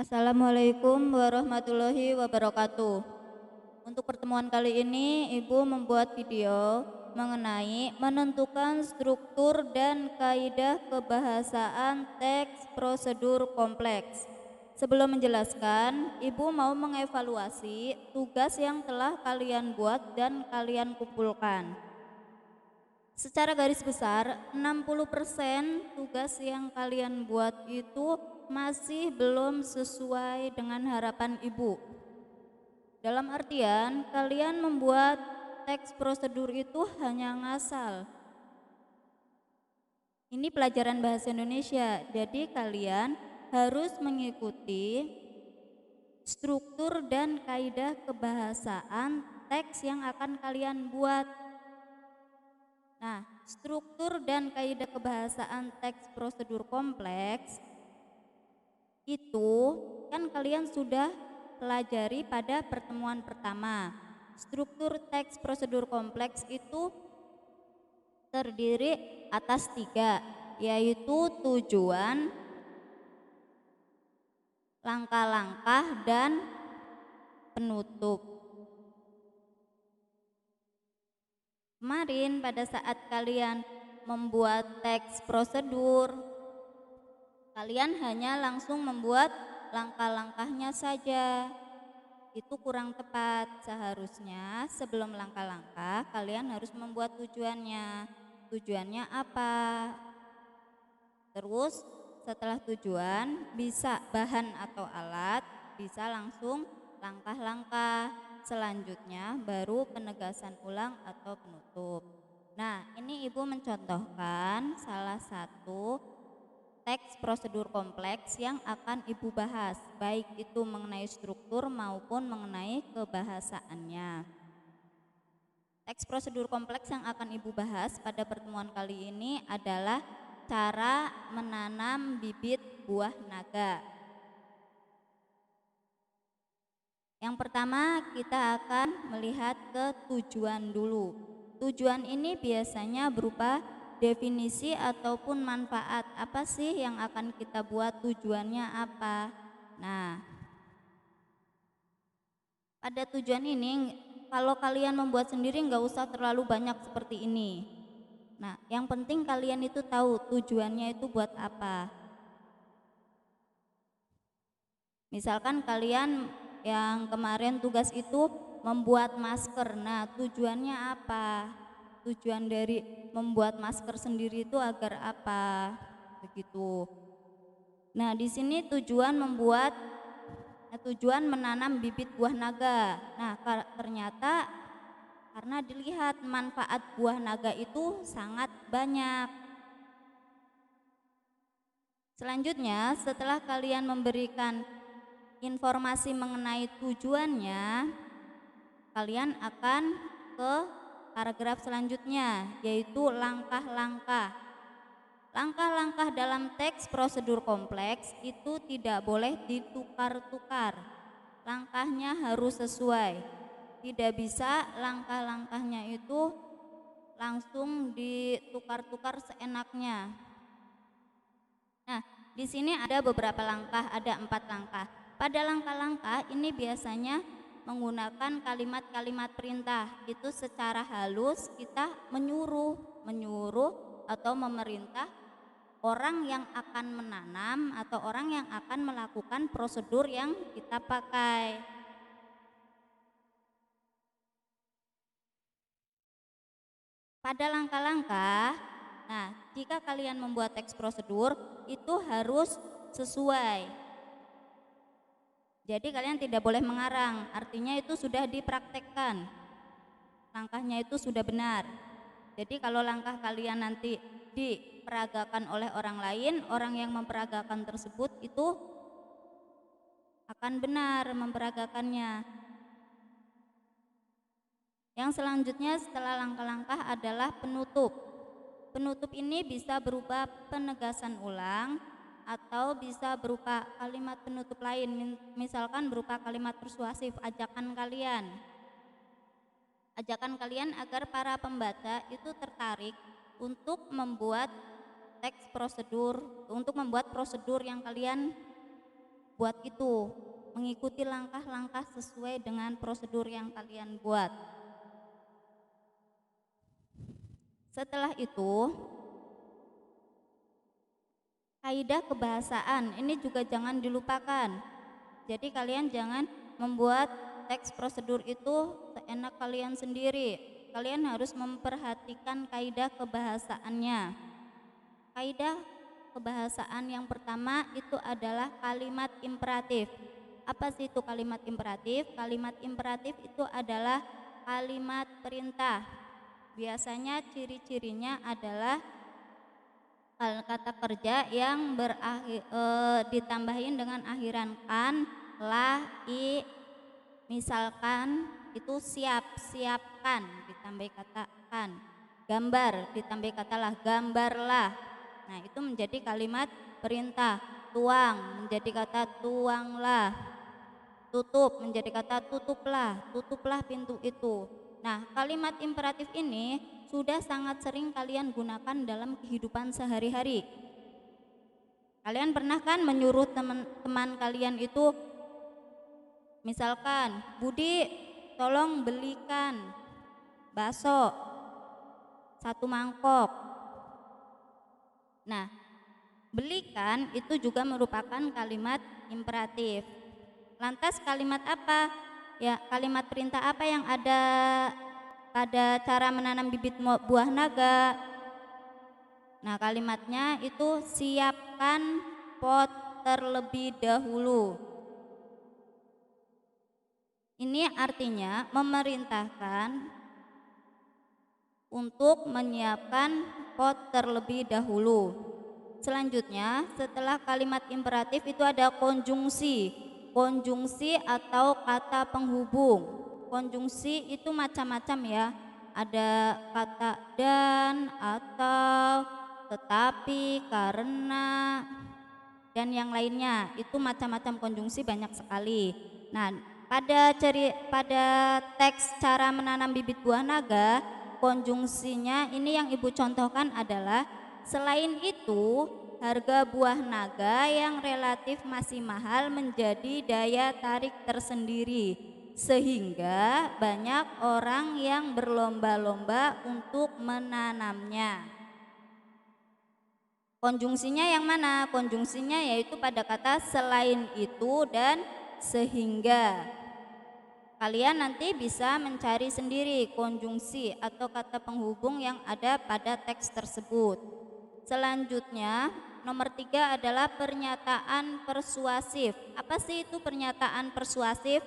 Assalamualaikum warahmatullahi wabarakatuh. Untuk pertemuan kali ini, Ibu membuat video mengenai menentukan struktur dan kaidah kebahasaan teks prosedur kompleks. Sebelum menjelaskan, Ibu mau mengevaluasi tugas yang telah kalian buat dan kalian kumpulkan. Secara garis besar, 60% tugas yang kalian buat itu masih belum sesuai dengan harapan Ibu. Dalam artian, kalian membuat teks prosedur itu hanya ngasal. Ini pelajaran bahasa Indonesia, jadi kalian harus mengikuti struktur dan kaidah kebahasaan teks yang akan kalian buat. Nah, struktur dan kaidah kebahasaan teks prosedur kompleks itu kan kalian sudah pelajari pada pertemuan pertama. Struktur teks prosedur kompleks itu terdiri atas 3, yaitu tujuan, langkah-langkah, dan penutup. Kemarin pada saat kalian membuat teks prosedur, kalian hanya langsung membuat langkah-langkahnya saja. Itu kurang tepat. Seharusnya sebelum langkah-langkah kalian harus membuat tujuannya. Tujuannya apa? Terus setelah tujuan bisa bahan atau alat, bisa langsung langkah-langkah. Selanjutnya baru penegasan ulang atau penutup. Nah, ini Ibu mencontohkan salah satu teks prosedur kompleks yang akan Ibu bahas, baik itu mengenai struktur maupun mengenai kebahasaannya. Teks prosedur kompleks yang akan Ibu bahas pada pertemuan kali ini adalah cara menanam bibit buah naga. Yang pertama kita akan melihat ke tujuan dulu. Tujuan ini biasanya berupa definisi ataupun manfaat. Apa sih yang akan kita buat, tujuannya apa? Nah, pada tujuan ini kalau kalian membuat sendiri nggak usah terlalu banyak seperti ini. Nah, yang penting kalian itu tahu tujuannya itu buat apa. Misalkan kalian yang kemarin tugas itu membuat masker. Nah, tujuannya apa? Tujuan dari membuat masker sendiri itu agar apa? Begitu. Nah, di sini tujuan menanam bibit buah naga. Nah, ternyata karena dilihat manfaat buah naga itu sangat banyak. Selanjutnya, setelah kalian memberikan informasi mengenai tujuannya, kalian akan ke paragraf selanjutnya, yaitu langkah-langkah. Langkah-langkah dalam teks prosedur kompleks itu tidak boleh ditukar-tukar. Langkahnya harus sesuai. Tidak bisa langkah-langkahnya itu langsung ditukar-tukar seenaknya. Nah, di sini ada beberapa langkah, ada 4 langkah. Pada langkah-langkah ini biasanya menggunakan kalimat-kalimat perintah. Itu secara halus kita menyuruh atau memerintah orang yang akan menanam atau orang yang akan melakukan prosedur yang kita pakai. Pada langkah-langkah, nah jika kalian membuat teks prosedur itu harus sesuai. Jadi kalian tidak boleh mengarang, artinya itu sudah dipraktekkan. Langkahnya itu sudah benar. Jadi kalau langkah kalian nanti diperagakan oleh orang lain, orang yang memperagakan tersebut itu akan benar memperagakannya. Yang selanjutnya setelah langkah-langkah adalah penutup. Penutup ini bisa berupa penegasan ulang atau bisa berupa kalimat penutup lain, misalkan berupa kalimat persuasif, ajakan kalian agar para pembaca itu tertarik untuk membuat teks prosedur, untuk membuat prosedur yang kalian buat itu, mengikuti langkah-langkah sesuai dengan prosedur yang kalian buat. Setelah itu, kaidah kebahasaan ini juga jangan dilupakan. Jadi kalian jangan membuat teks prosedur itu seenak kalian sendiri. Kalian harus memperhatikan kaidah kebahasaannya. Kaidah kebahasaan yang pertama itu adalah kalimat imperatif. Apa sih itu kalimat imperatif? Kalimat imperatif itu adalah kalimat perintah. Biasanya ciri-cirinya adalah kata kerja yang ditambahin dengan akhiran kan, lah, i. Misalkan itu siap, siapkan ditambah kata kan. Gambar ditambah kata lah, gambarlah. Nah, itu menjadi kalimat perintah. Tuang menjadi kata tuanglah. Tutup menjadi kata tutuplah, tutuplah pintu itu. Nah, kalimat imperatif ini sudah sangat sering kalian gunakan dalam kehidupan sehari-hari. Kalian pernah kan menyuruh teman-teman kalian itu, misalkan, Budi tolong belikan bakso 1 mangkok. Nah, belikan itu juga merupakan kalimat imperatif. Lantas kalimat apa? Ya, kalimat perintah apa yang ada pada cara menanam bibit buah naga? Nah, kalimatnya itu siapkan pot terlebih dahulu. Ini artinya memerintahkan untuk menyiapkan pot terlebih dahulu. Selanjutnya, setelah kalimat imperatif itu ada konjungsi. Konjungsi atau kata penghubung. Konjungsi itu macam-macam ya. Ada kata dan, atau, tetapi, karena, dan yang lainnya. Itu macam-macam konjungsi banyak sekali. Nah, pada teks cara menanam bibit buah naga, konjungsinya ini yang Ibu contohkan adalah selain itu, harga buah naga yang relatif masih mahal menjadi daya tarik tersendiri, sehingga banyak orang yang berlomba-lomba untuk menanamnya. Konjungsinya yang mana? Konjungsinya yaitu pada kata selain itu dan sehingga. Kalian nanti bisa mencari sendiri konjungsi atau kata penghubung yang ada pada teks tersebut. Selanjutnya, nomor 3 adalah pernyataan persuasif. Apa sih itu pernyataan persuasif?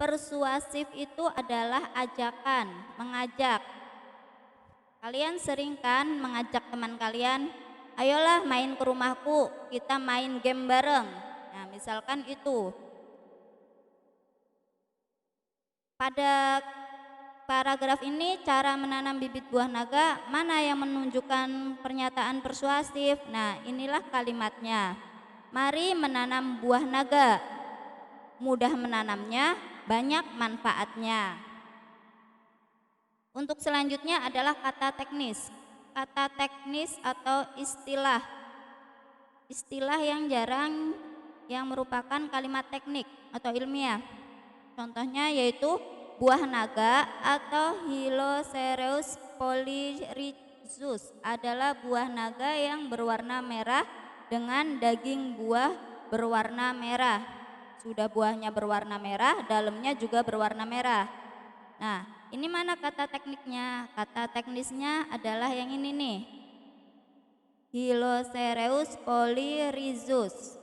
Persuasif itu adalah ajakan, mengajak. Kalian sering kan mengajak teman kalian, ayolah main ke rumahku, kita main game bareng. Nah, misalkan itu. Pada paragraf ini cara menanam bibit buah naga mana yang menunjukkan pernyataan persuasif? Nah, inilah kalimatnya. Mari menanam buah naga. Mudah menanamnya, banyak manfaatnya. Untuk selanjutnya adalah kata teknis. Kata teknis atau istilah. Istilah yang jarang yang merupakan kalimat teknik atau ilmiah. Contohnya yaitu buah naga atau Hylocereus polyrhizus adalah buah naga yang berwarna merah dengan daging buah berwarna merah. Sudah buahnya berwarna merah, dalamnya juga berwarna merah. Nah, ini mana kata tekniknya? Kata teknisnya adalah yang ini nih. Hylocereus polyrhizus.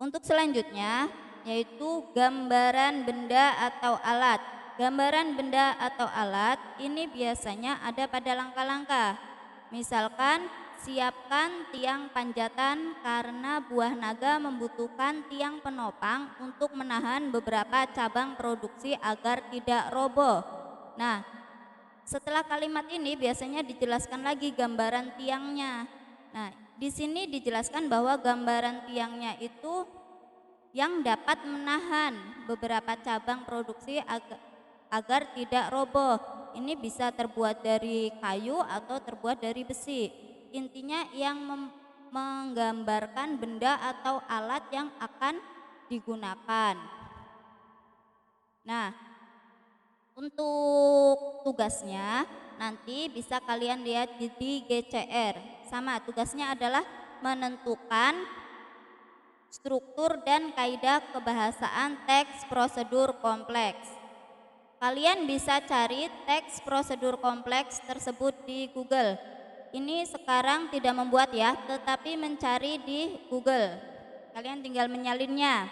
Untuk selanjutnya yaitu gambaran benda atau alat. Gambaran benda atau alat ini biasanya ada pada langkah-langkah. Misalkan siapkan tiang panjatan karena buah naga membutuhkan tiang penopang untuk menahan beberapa cabang produksi agar tidak roboh. Nah, setelah kalimat ini biasanya dijelaskan lagi gambaran tiangnya. Nah, di sini dijelaskan bahwa gambaran tiangnya itu yang dapat menahan beberapa cabang produksi agar tidak roboh. Ini bisa terbuat dari kayu atau terbuat dari besi. Intinya menggambarkan benda atau alat yang akan digunakan. Nah, untuk tugasnya nanti bisa kalian lihat di GCR. Sama, tugasnya adalah menentukan struktur dan kaidah kebahasaan teks prosedur kompleks. Kalian bisa cari teks prosedur kompleks tersebut di Google. Ini sekarang tidak membuat ya, tetapi mencari di Google. Kalian tinggal menyalinnya.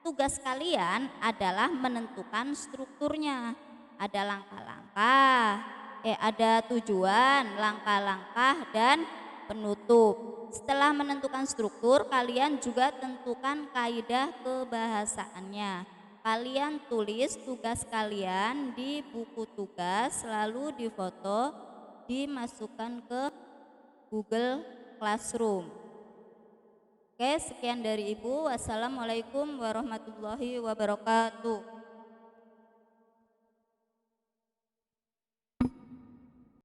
Tugas kalian adalah menentukan strukturnya. Ada langkah-langkah, ada tujuan, langkah-langkah, dan penutup. Setelah menentukan struktur, kalian juga tentukan kaidah kebahasaannya. Kalian tulis tugas kalian di buku tugas, lalu difoto, dimasukkan ke Google Classroom. Oke, sekian dari Ibu. Wassalamualaikum warahmatullahi wabarakatuh.